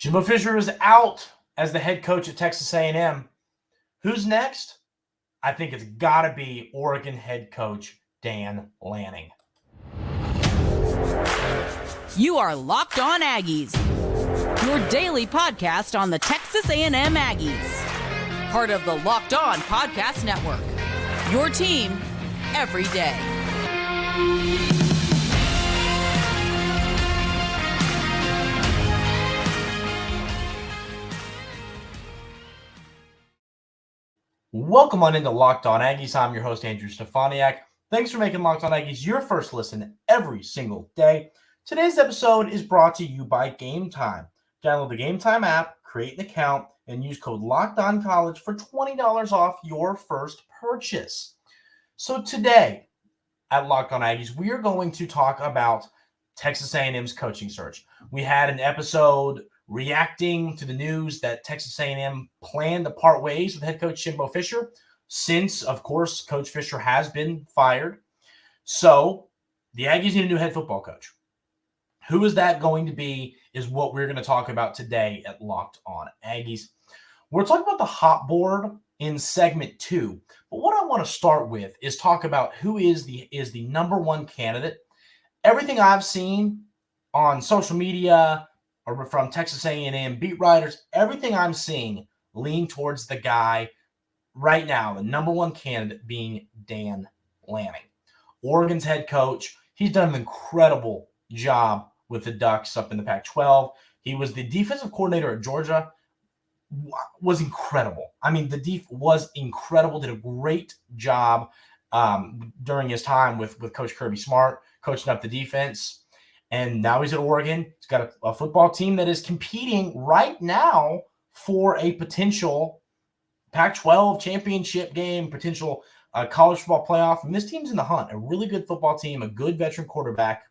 Jimbo Fisher is out as the head coach at Texas A&M. Who's next? I think it's got to be Oregon head coach Dan Lanning. You are Locked On Aggies, your daily podcast on the Texas A&M Aggies. Part of the Locked On Podcast Network, your team every day. Welcome on into Locked On Aggies. I'm your host, Andrew Stefaniak. Thanks for making Locked On Aggies your first listen every single day. Today's episode is brought to you by Game Time. Download the Game Time app, create an account, and use code LOCKEDONCollege for $20 off your first purchase. So today at Locked On Aggies, we are going to talk about Texas A&M's coaching search. We had an episode reacting to the news that Texas A&M planned to part ways with head coach Jimbo Fisher since, of course, Coach Fisher has been fired. So the Aggies need a new head football coach. Who is that going to be is what we're going to talk about today at Locked On Aggies. We're talking about the hot board in segment 2. But what I want to start with is talk about who is the number one candidate. Everything I've seen on social media or from Texas A&M beat writers, everything I'm seeing lean towards the guy right now, the number one candidate being Dan Lanning, Oregon's head coach. He's done an incredible job with the Ducks up in the Pac-12. He was the defensive coordinator at Georgia, was incredible. I mean, the def was incredible, did a great job during his time with Coach Kirby Smart, coaching up the defense. And now he's at Oregon. He's got a football team that is competing right now for a potential Pac-12 championship game, potential college football playoff. And this team's in the hunt, a really good football team, a good veteran quarterback.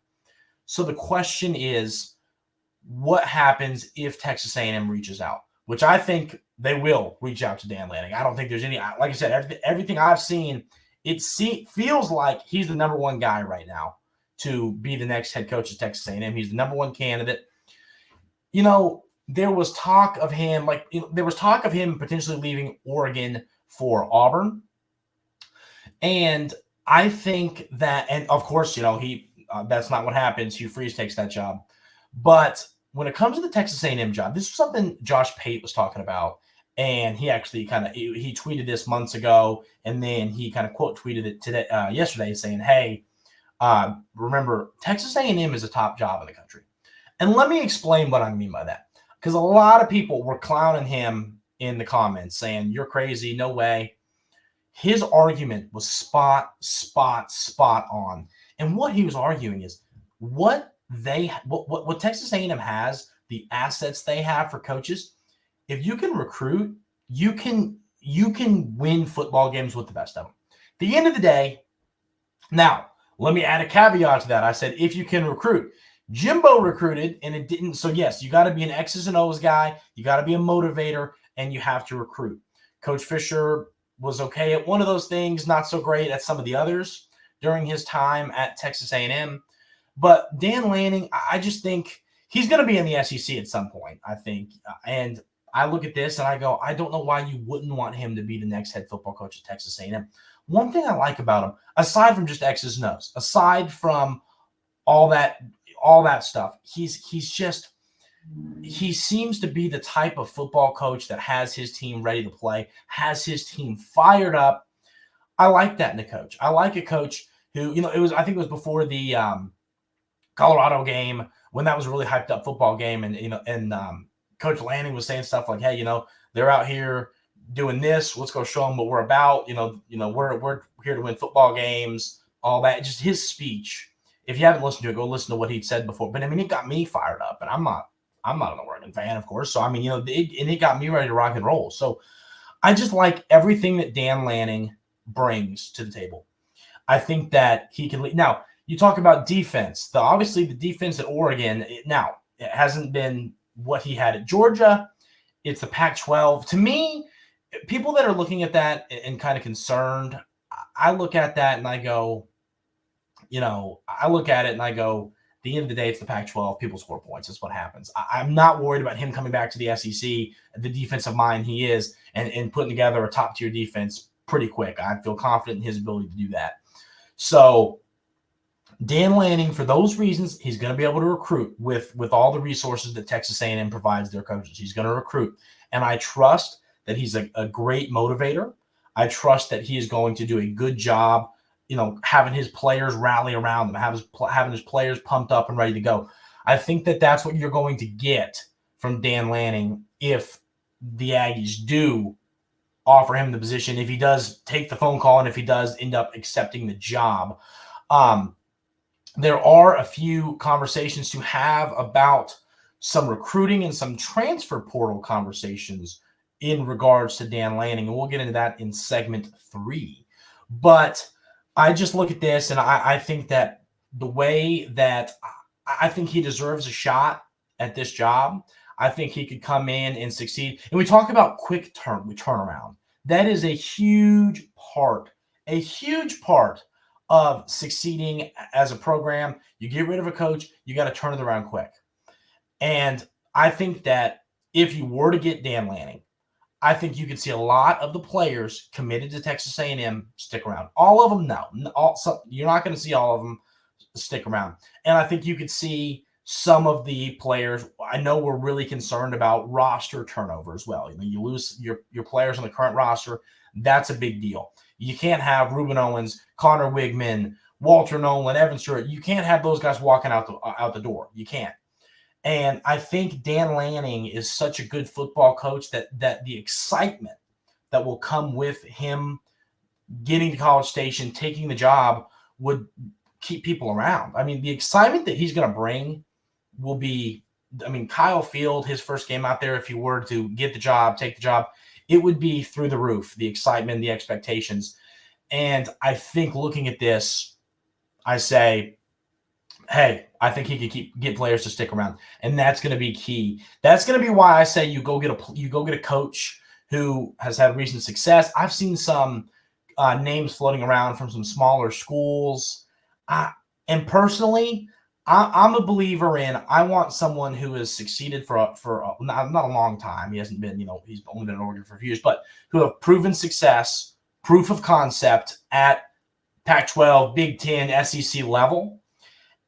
So the question is, what happens if Texas A&M reaches out? Which I think they will reach out to Dan Lanning. I don't think there's any, like I said, everything I've seen, feels like he's the number one guy right now to be the next head coach of Texas A&M. He's the number one candidate. You know, there was talk of him, potentially leaving Oregon for Auburn. And I think that, and of course, you know, that's not what happens. Hugh Freeze takes that job. But when it comes to the Texas A&M job, this is something Josh Pate was talking about. And he actually he tweeted this months ago, and then he kind of quote tweeted it today, yesterday, saying, hey, remember, Texas A&M is a top job in the country. And let me explain what I mean by that. Because a lot of people were clowning him in the comments saying, you're crazy, no way. His argument was spot on. And what he was arguing is what Texas A&M has, the assets they have for coaches, if you can recruit, you can win football games with the best of them. At the end of the day, now, let me add a caveat to that. I said, if you can recruit. Jimbo recruited, and it didn't. So, yes, you got to be an X's and O's guy. You got to be a motivator, and you have to recruit. Coach Fisher was okay at one of those things, not so great at some of the others during his time at Texas A&M. But Dan Lanning, I just think he's going to be in the SEC at some point, I think. And I look at this, and I go, I don't know why you wouldn't want him to be the next head football coach at Texas A&M. One thing I like about him, aside from just X's and O's, aside from all that stuff, he seems to be the type of football coach that has his team ready to play, has his team fired up. I like that in a coach. I like a coach who, you know, I think it was before the Colorado game when that was a really hyped up football game, and Coach Lanning was saying stuff like, hey, you know, they're out here doing this. Let's go show them what we're about. You know, we're here to win football games, all that. Just his speech. If you haven't listened to it, go listen to what he'd said before. But I mean, it got me fired up, and I'm not an Oregon fan, of course. So I mean, you know, it got me ready to rock and roll. So I just like everything that Dan Lanning brings to the table. I think that he can lead. Now, you talk about defense. Obviously, the defense at Oregon now it hasn't been what he had at Georgia. It's the Pac-12. To me, people that are looking at that and kind of concerned, I look at that and I go, you know, I look at it and I go, the end of the day, it's the Pac-12. People score points. That's what happens. I'm not worried about him coming back to the SEC, the defensive mind he is, and putting together a top-tier defense pretty quick. I feel confident in his ability to do that. So Dan Lanning, for those reasons, he's going to be able to recruit with all the resources that Texas A&M provides their coaches. He's going to recruit. And I trust that he's a great motivator. I trust that he is going to do a good job, having his players rally around him, having his players pumped up and ready to go. I think that that's what you're going to get from Dan Lanning if the Aggies do offer him the position, if he does take the phone call and if he does end up accepting the job. There are a few conversations to have about some recruiting and some transfer portal conversations in regards to Dan Lanning, and we'll get into that in segment 3. But I just look at this, and I think that the way that I think he deserves a shot at this job, I think he could come in and succeed. And we talk about quick turnaround. That is a huge part of succeeding as a program. You get rid of a coach, you got to turn it around quick. And I think that if you were to get Dan Lanning, I think you could see a lot of the players committed to Texas A&M stick around. All of them, no. You're not going to see all of them stick around. And I think you could see some of the players. I know we're really concerned about roster turnover as well. You lose your players on the current roster. That's a big deal. You can't have Reuben Owens, Connor Wigman, Walter Nolan, Evan Stewart. You can't have those guys walking out the door. You can't. And I think Dan Lanning is such a good football coach that the excitement that will come with him getting to College Station, taking the job, would keep people around. I mean, the excitement that he's going to bring will be, Kyle Field, his first game out there, if he were to get the job, take the job, it would be through the roof, the excitement, the expectations. And I think looking at this, I say, hey, I think he could get players to stick around, and that's going to be key. That's going to be why I say you go get a coach who has had recent success. I've seen some names floating around from some smaller schools, and personally, I'm a believer in. I want someone who has succeeded for not a long time. He hasn't been, he's only been in Oregon for a few years, but who have proven success, proof of concept at Pac-12, Big Ten, SEC level.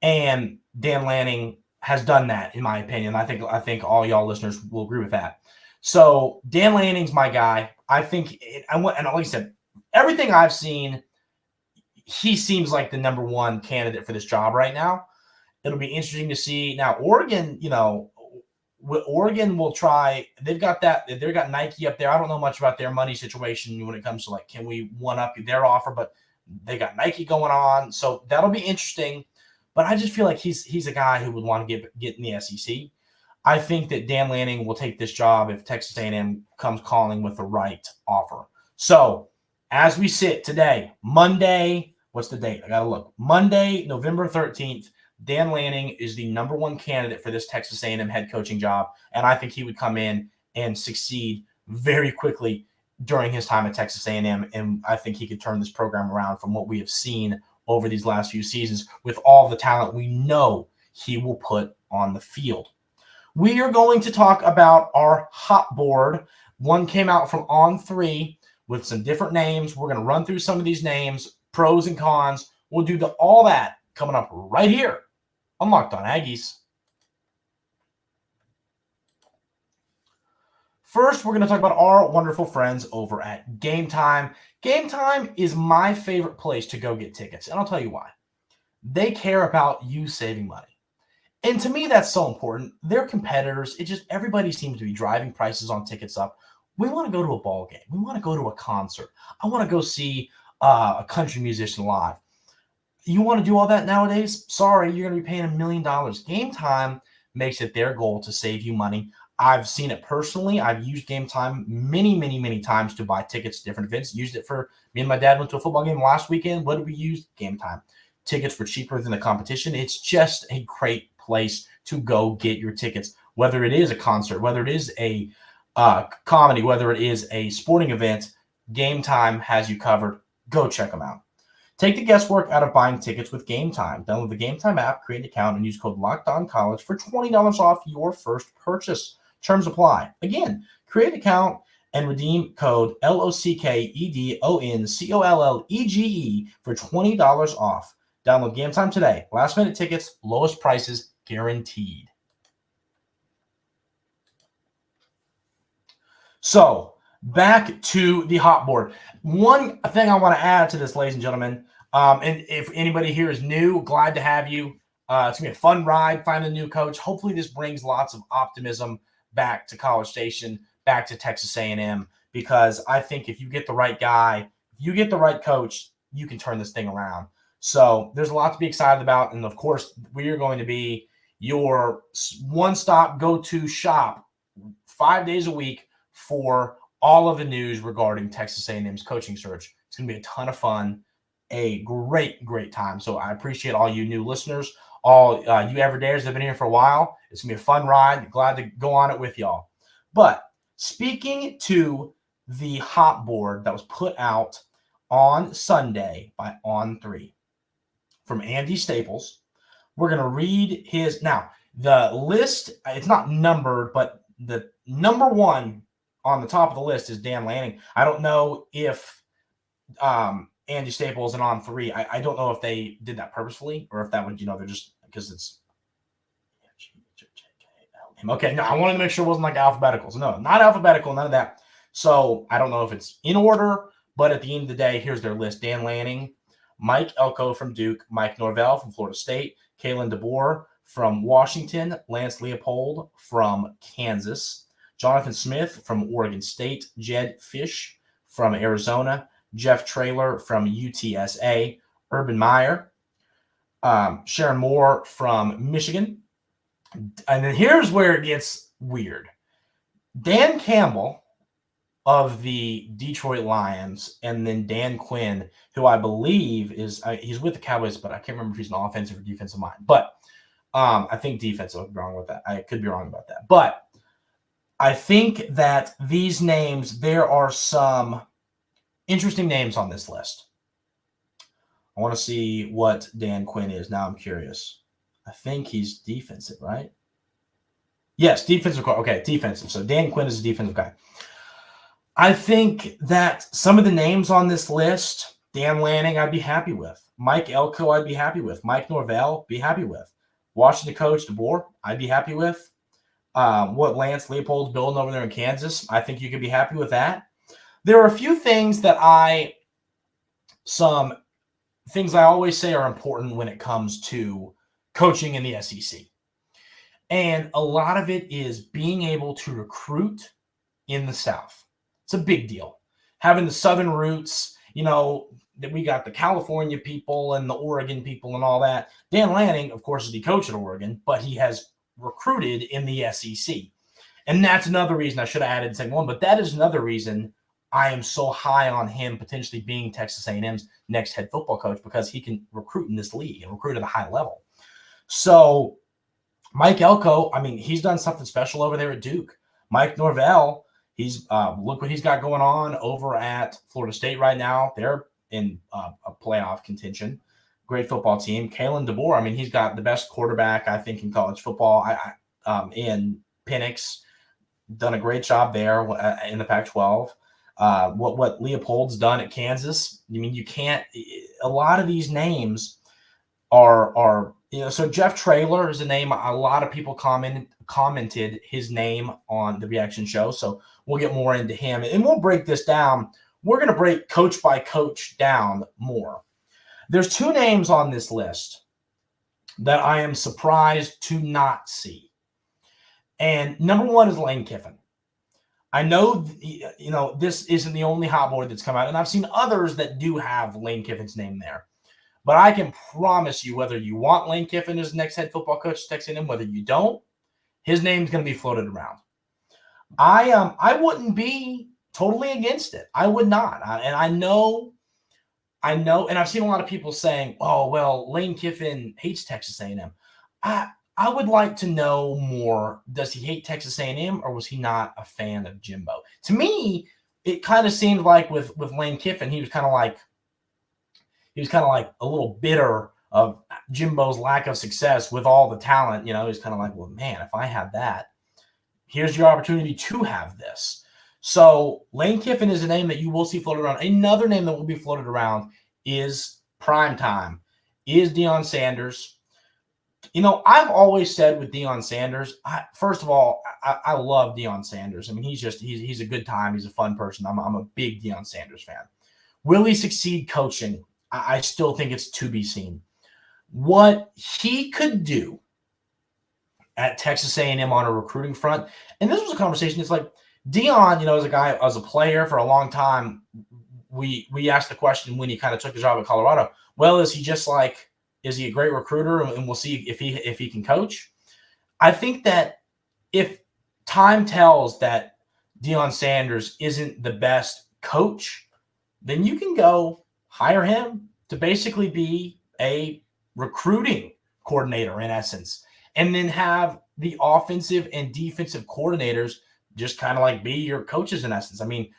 And Dan Lanning has done that, in my opinion. I think all y'all listeners will agree with that. So Dan Lanning's my guy. I think, and like I said, everything I've seen, he seems like the number one candidate for this job right now. It'll be interesting to see. Now, Oregon, Oregon will try. They've got Nike up there. I don't know much about their money situation when it comes to can we one up their offer, but they got Nike going on. So that'll be interesting. But I just feel like he's a guy who would want to get in the SEC. I think that Dan Lanning will take this job if Texas A&M comes calling with the right offer. So as we sit today, Monday, what's the date? I got to look. Monday, November 13th, Dan Lanning is the number one candidate for this Texas A&M head coaching job, and I think he would come in and succeed very quickly during his time at Texas A&M, and I think he could turn this program around from what we have seen over these last few seasons with all the talent we know he will put on the field. We are going to talk about our hot board. One came out from On3 with some different names. We're going to run through some of these names, pros and cons. We'll do all that coming up right here on Locked On Aggies. First, we're going to talk about our wonderful friends over at Game Time. Game Time is my favorite place to go get tickets, and I'll tell you why. They care about you saving money. And to me, that's so important. They're competitors. Everybody seems to be driving prices on tickets up. We want to go to a ball game. We want to go to a concert. I want to go see a country musician live. You want to do all that nowadays? Sorry, you're going to be paying $1 million. Game Time makes it their goal to save you money. I've seen it personally. I've used Game Time many, many, many times to buy tickets to different events. Used it for me and my dad went to a football game last weekend. What did we use? Game Time. Tickets were cheaper than the competition. It's just a great place to go get your tickets, whether it is a concert, whether it is a comedy, whether it is a sporting event. Game Time has you covered. Go check them out. Take the guesswork out of buying tickets with Game Time. Download the Game Time app, create an account, and use code LOCKEDONCollege for $20 off your first purchase. Terms apply. Again, create an account and redeem code LOCKEDONCOLLEGE for $20 off. Download Game Time today. Last minute tickets, lowest prices guaranteed. So, back to the hot board. One thing I want to add to this, ladies and gentlemen, and if anybody here is new, glad to have you. It's going to be a fun ride, find a new coach. Hopefully this brings lots of optimism back to College Station, back to Texas A&M, because I think if you get the right guy, if you get the right coach, you can turn this thing around. So there's a lot to be excited about. And, of course, we are going to be your one-stop go-to shop 5 days a week for all of the news regarding Texas A&M's coaching search. It's going to be a ton of fun, a great, great time. So I appreciate all you new listeners, all you everydayers that have been here for a while. It's going to be a fun ride. Glad to go on it with y'all. But speaking to the hot board that was put out on Sunday by On3 from Andy Staples, we're going to read his. Now, the list, it's not numbered, but the number one on the top of the list is Dan Lanning. I don't know if Andy Staples and On3, I don't know if they did that purposefully or if that would, they're just because it's. Okay, no, I wanted to make sure it wasn't like alphabetical. So no, not alphabetical, none of that. So I don't know if it's in order, but at the end of the day, here's their list. Dan Lanning, Mike Elko from Duke, Mike Norvell from Florida State, Kalen DeBoer from Washington, Lance Leopold from Kansas, Jonathan Smith from Oregon State, Jedd Fisch from Arizona, Jeff Traylor from UTSA, Urban Meyer, Sharon Moore from Michigan. And then here's where it gets weird. Dan Campbell of the Detroit Lions, and then Dan Quinn, who I believe is he's with the Cowboys, but I can't remember if he's an offensive or defensive mind. But I think defensive. I'll be wrong with that. I could be wrong about that. But I think that these names, there are some interesting names on this list. I want to see what Dan Quinn is. Now I'm curious. I think he's defensive, right? Yes, defensive. Okay, defensive. So Dan Quinn is a defensive guy. I think that some of the names on this list, Dan Lanning, I'd be happy with. Mike Elko, I'd be happy with. Mike Norvell, be happy with. Washington coach DeBoer, I'd be happy with. What Lance Leopold's building over there in Kansas, I think you could be happy with that. There are a few things that some things I always say are important when it comes to coaching in the SEC. And a lot of it is being able to recruit in the South. It's a big deal. Having the Southern roots, that we got the California people and the Oregon people and all that. Dan Lanning, of course, is the coach at Oregon, but he has recruited in the SEC. And that's another reason I should have added the second one, but that is another reason I am so high on him potentially being Texas A&M's next head football coach, because he can recruit in this league and recruit at a high level. So Mike Elko, he's done something special over there at Duke. Mike Norvell, he's look what he's got going on over at Florida State right now. They're in a playoff contention. Great football team. Kalen DeBoer, he's got the best quarterback, I think, in college football. In Penix, done a great job there in the Pac-12. What Leopold's done at Kansas, you can't – a lot of these names are so Jeff Traylor is a name a lot of people commented his name on the reaction show, so we'll get more into him. And we'll break this down. We're going to break coach by coach down more. There's two names on this list that I am surprised to not see. And number one is Lane Kiffin. I know, this isn't the only hot board that's come out, and I've seen others that do have Lane Kiffin's name there. But I can promise you, whether you want Lane Kiffin as the next head football coach at Texas A&M, whether you don't, his name's going to be floated around. I wouldn't be totally against it. I would not. And I know, and I've seen a lot of people saying, oh, well, Lane Kiffin hates Texas A&M. I would like to know more. Does he hate Texas A&M, or was he not a fan of Jimbo? To me, it kind of seemed like with Lane Kiffin, he was kind of like, he was kind of like a little bitter of Jimbo's lack of success with all the talent. He's kind of like, well, man, if I had that, here's your opportunity to have this. So Lane Kiffin is a name that you will see floated around. Another name that will be floated around is primetime, is Deion Sanders. I've always said with Deion Sanders, first of all, I love Deion Sanders. I mean, he's a good time. He's a fun person. I'm a big Deion Sanders fan. Will he succeed coaching? I still think it's to be seen. What he could do at Texas A&M on a recruiting front, and this was a conversation. It's like Deion, as a guy, as a player for a long time, we asked the question when he kind of took the job at Colorado. Well, is he a great recruiter? And we'll see if he can coach. I think that if time tells that Deion Sanders isn't the best coach, then you can go hire him to basically be a recruiting coordinator in essence, and then have the offensive and defensive coordinators just kind of like be your coaches in essence. I mean,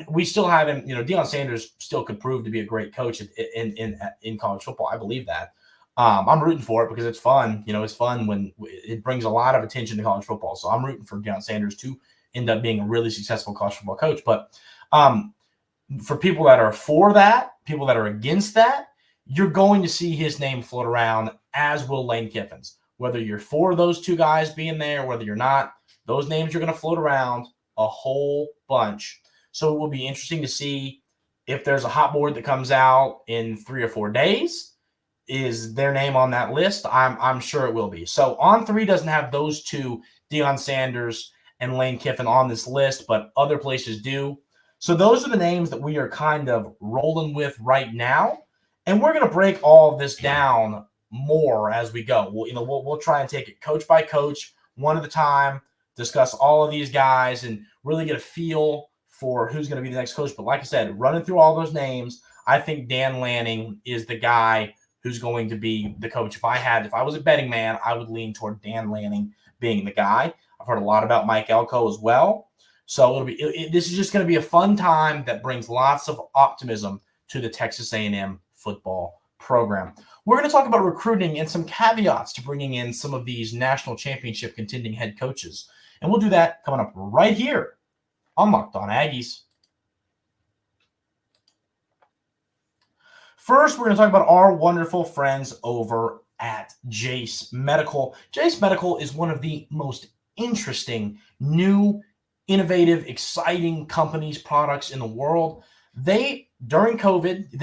we still have him, Deion Sanders still could prove to be a great coach in college football. I believe that. I'm rooting for it because it's fun. It's fun when it brings a lot of attention to college football. So I'm rooting for Deion Sanders to end up being a really successful college football coach. But for people that are for that, people that are against that, you're going to see his name float around, as will Lane Kiffin's. Whether you're for those two guys being there, whether you're not, those names are going to float around a whole bunch. So it will be interesting to see if there's a hot board that comes out in 3 or 4 days. Is their name on that list? I'm sure it will be. So On3 doesn't have those two, Deion Sanders and Lane Kiffin, on this list, but other places do. So those are the names that we are kind of rolling with right now. And we're going to break all of this down more as we go. We'll try and take it coach by coach, one at a time, discuss all of these guys and really get a feel for who's going to be the next coach. But like I said, running through all those names, I think Dan Lanning is the guy who's going to be the coach. If I was a betting man, I would lean toward Dan Lanning being the guy. I've heard a lot about Mike Elko as well. So this is just going to be a fun time that brings lots of optimism to the Texas A&M football program. We're going to talk about recruiting and some caveats to bringing in some of these national championship contending head coaches. And we'll do that coming up right here on Locked On Aggies. First, we're going to talk about our wonderful friends over at Jace Medical. Jace Medical is one of the most interesting, new, innovative, exciting companies, products in the world. During COVID,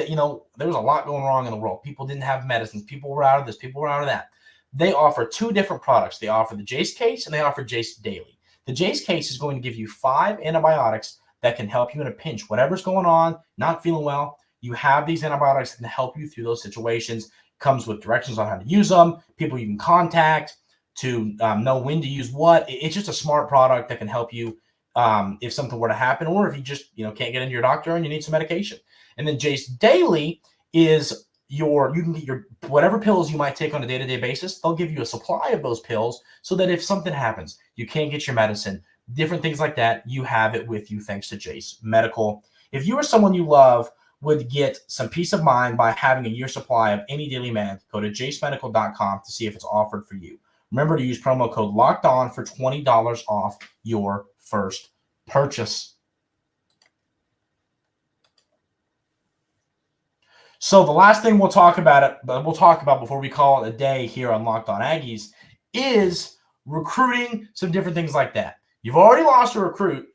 there was a lot going wrong in the world. People didn't have medicines. People were out of this. People were out of that. They offer 2 different products. They offer the Jace Case and they offer Jace Daily. The Jace Case is going to give you 5 antibiotics that can help you in a pinch. Whatever's going on, not feeling well, you have these antibiotics that can help you through those situations. Comes with directions on how to use them, people you can contact to know when to use what. It's just a smart product that can help you if something were to happen, or if you just can't get into your doctor and you need some medication. And then Jace Daily is you can get your whatever pills you might take on a day-to-day basis. They'll give you a supply of those pills so that if something happens, you can't get your medicine, different things like that, you have it with you thanks to Jace Medical. If you or someone you love would get some peace of mind by having a year supply of any daily med, go to jacemedical.com to see if it's offered for you. Remember to use promo code LOCKEDON for $20 off your first purchase. So the last thing we'll talk about before we call it a day here on Locked On Aggies is recruiting, some different things like that. You've already lost a recruit.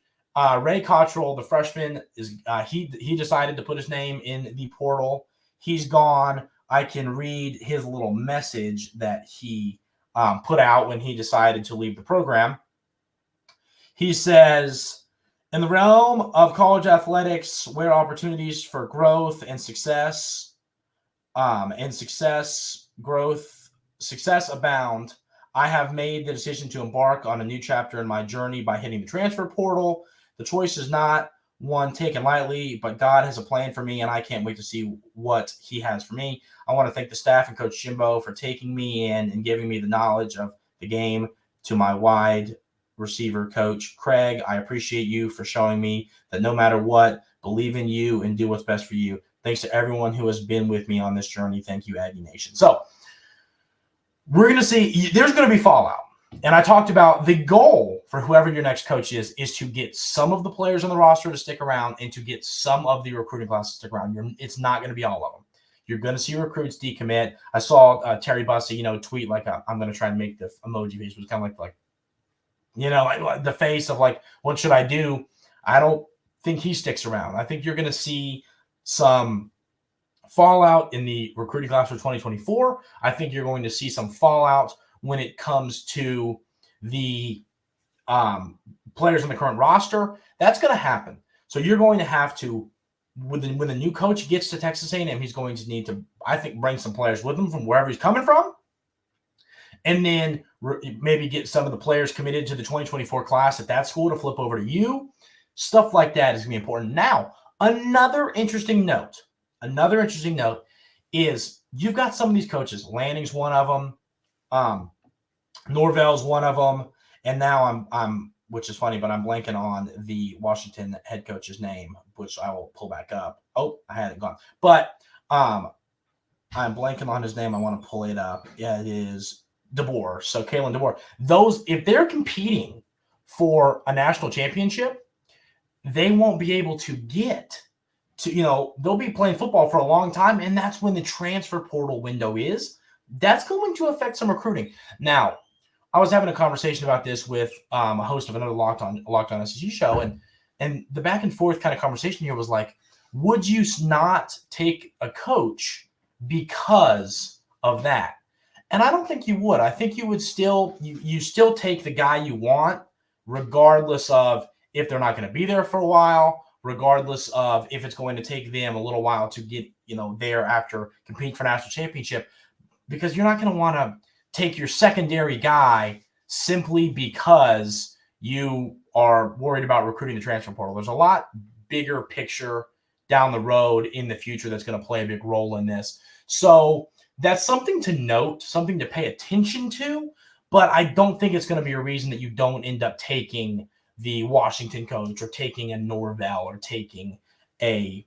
Ray Cottrell, the freshman, is he decided to put his name in the portal. He's gone. I can read his little message that he put out when he decided to leave the program. He says, in the realm of college athletics, where opportunities for growth and success abound, I have made the decision to embark on a new chapter in my journey by hitting the transfer portal. The choice is not one taken lightly, but God has a plan for me, and I can't wait to see what he has for me. I want to thank the staff and Coach Jimbo for taking me in and giving me the knowledge of the game. To my wide receiver coach, Craig, I appreciate you for showing me that no matter what, believe in you and do what's best for you. Thanks to everyone who has been with me on this journey. Thank you, Aggie Nation. So we're going to see there's going to be fallout. And I talked about the goal for whoever your next coach is to get some of the players on the roster to stick around and to get some of the recruiting class to stick around. It's not going to be all of them. You're going to see recruits decommit. I saw Terry Bussey, tweet like, I'm going to try and make the emoji face, was kind of like the face of like, what should I do? I don't think he sticks around. I think you're going to see some fallout in the recruiting class for 2024. I think you're going to see some fallout when it comes to the players on the current roster. That's going to happen. So you're going to have to, when the new coach gets to Texas A&M, he's going to need to, I think, bring some players with him from wherever he's coming from, and then maybe get some of the players committed to the 2024 class at that school to flip over to you. Stuff like that is going to be important. Now, another interesting note is you've got some of these coaches. Lanning's one of them. Norvell's one of them. And now I'm, which is funny, but I'm blanking on the Washington head coach's name, which I will pull back up. Oh, I had it gone. But I'm blanking on his name. I want to pull it up. Yeah, it is DeBoer. So Kalen DeBoer. Those, if they're competing for a national championship, they won't be able to get to, they'll be playing football for a long time, and that's when the transfer portal window is. That's going to affect some recruiting. Now, I was having a conversation about this with a host of another Locked On SEC show, and the back and forth kind of conversation here was like, would you not take a coach because of that? And I don't think you would. I think you would still you still take the guy you want, regardless of if they're not going to be there for a while, regardless of if it's going to take them a little while to get there after competing for national championship, because you're not going to want to take your secondary guy simply because you are worried about recruiting the transfer portal. There's a lot bigger picture down the road in the future that's going to play a big role in this. So that's something to note, something to pay attention to, but I don't think it's going to be a reason that you don't end up taking the Washington coach or taking a Norvell or taking a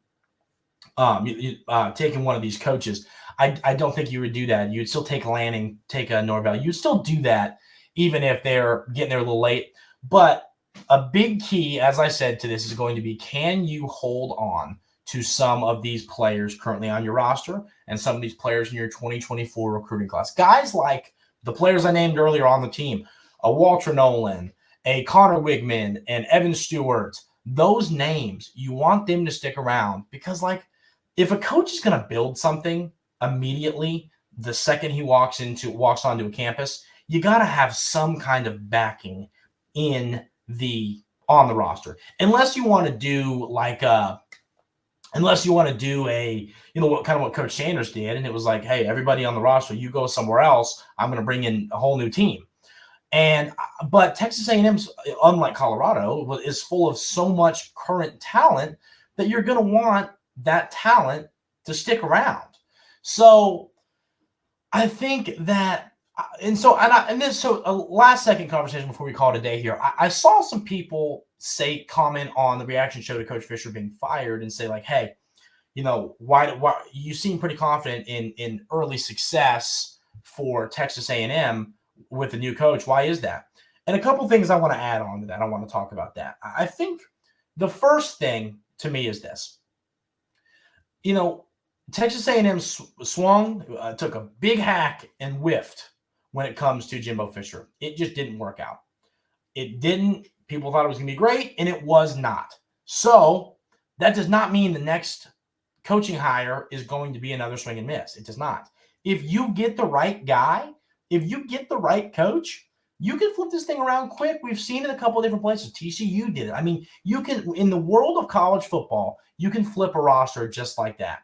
taking one of these coaches. I don't think you would do that. You'd still take Lanning, take a Norvell. You'd still do that even if they're getting there a little late. But a big key, as I said, to this is going to be, can you hold on to some of these players currently on your roster and some of these players in your 2024 recruiting class? Guys like the players I named earlier on the team, a Walter Nolan, a Connor Wigman, and Evan Stewart, those names, you want them to stick around because, if a coach is going to build something immediately the second he walks onto a campus, you got to have some kind of backing on the roster. Unless you want to do what Coach Sanders did, and it was like, hey, everybody on the roster, you go somewhere else. I'm going to bring in a whole new team. But Texas A&M's, unlike Colorado, is full of so much current talent that you're going to want that talent to stick around. So I think that, a last second conversation before we call it a day here. I saw some people comment on the reaction show to Coach Fisher being fired and say hey, why you seem pretty confident in early success for Texas A&M with the new coach. Why is that? And a couple things I want to add on to that. I want to talk about that. I think the first thing to me is this. Texas A&M took a big hack and whiffed when it comes to Jimbo Fisher. It just didn't work out. It didn't. People thought it was going to be great, and it was not. So that does not mean the next coaching hire is going to be another swing and miss. It does not. If you get the right guy, if you get the right coach, you can flip this thing around quick. We've seen it a couple of different places. TCU did it. I mean, you can, in the world of college football, you can flip a roster just like that.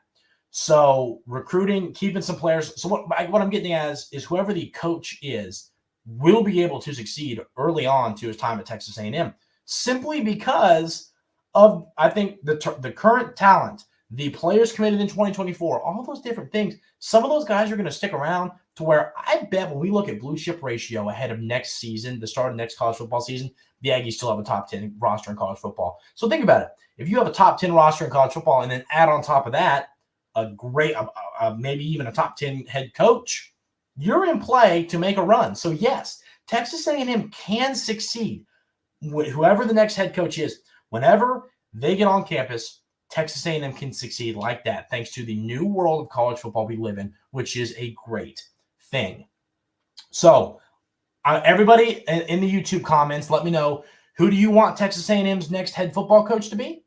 So recruiting, keeping some players. So what I'm getting at is whoever the coach is will be able to succeed early on to his time at Texas A&M, simply because of, I think, the current talent, the players committed in 2024, all those different things. Some of those guys are going to stick around to where I bet when we look at blue chip ratio ahead of next season, the start of next college football season, the Aggies still have a top 10 roster in college football. So think about it. If you have a top 10 roster in college football and then add on top of that a great, maybe even a top 10 head coach, you're in play to make a run. So yes, Texas A&M can succeed. Whoever the next head coach is, whenever they get on campus, Texas A&M can succeed like that, thanks to the new world of college football we live in, which is a great thing. So everybody in the YouTube comments, let me know, who do you want Texas A&M's next head football coach to be?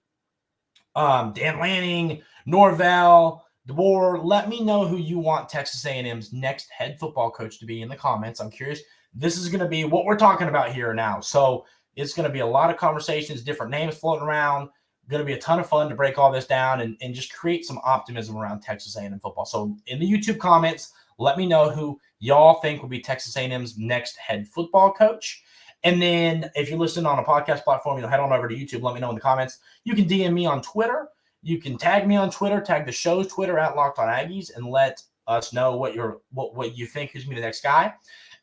Dan Lanning, Norvell, DeBoer, let me know who you want Texas A&M's next head football coach to be in the comments. I'm curious. This is going to be what we're talking about here now. So it's going to be a lot of conversations, different names floating around. Going to be a ton of fun to break all this down and just create some optimism around Texas A&M football. So in the YouTube comments, let me know who y'all think will be Texas A&M's next head football coach. And then if you're listening on a podcast platform, head on over to YouTube. Let me know in the comments. You can DM me on Twitter. You can tag me on Twitter, tag the show's Twitter at Locked On Aggies, and let us know what you think who's going to be the next guy.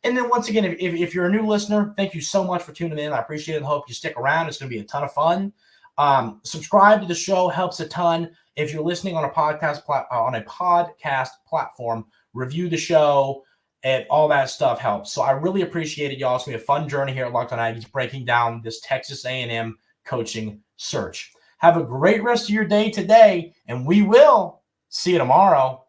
And then once again, if you're a new listener, thank you so much for tuning in. I appreciate it. I hope you stick around. It's going to be a ton of fun. Subscribe to the show, helps a ton. If you're listening on a podcast platform, review the show, and all that stuff helps. So I really appreciate it, y'all. It's going to be a fun journey here at Locked On Aggies, breaking down this Texas A&M coaching search. Have a great rest of your day today, and we will see you tomorrow.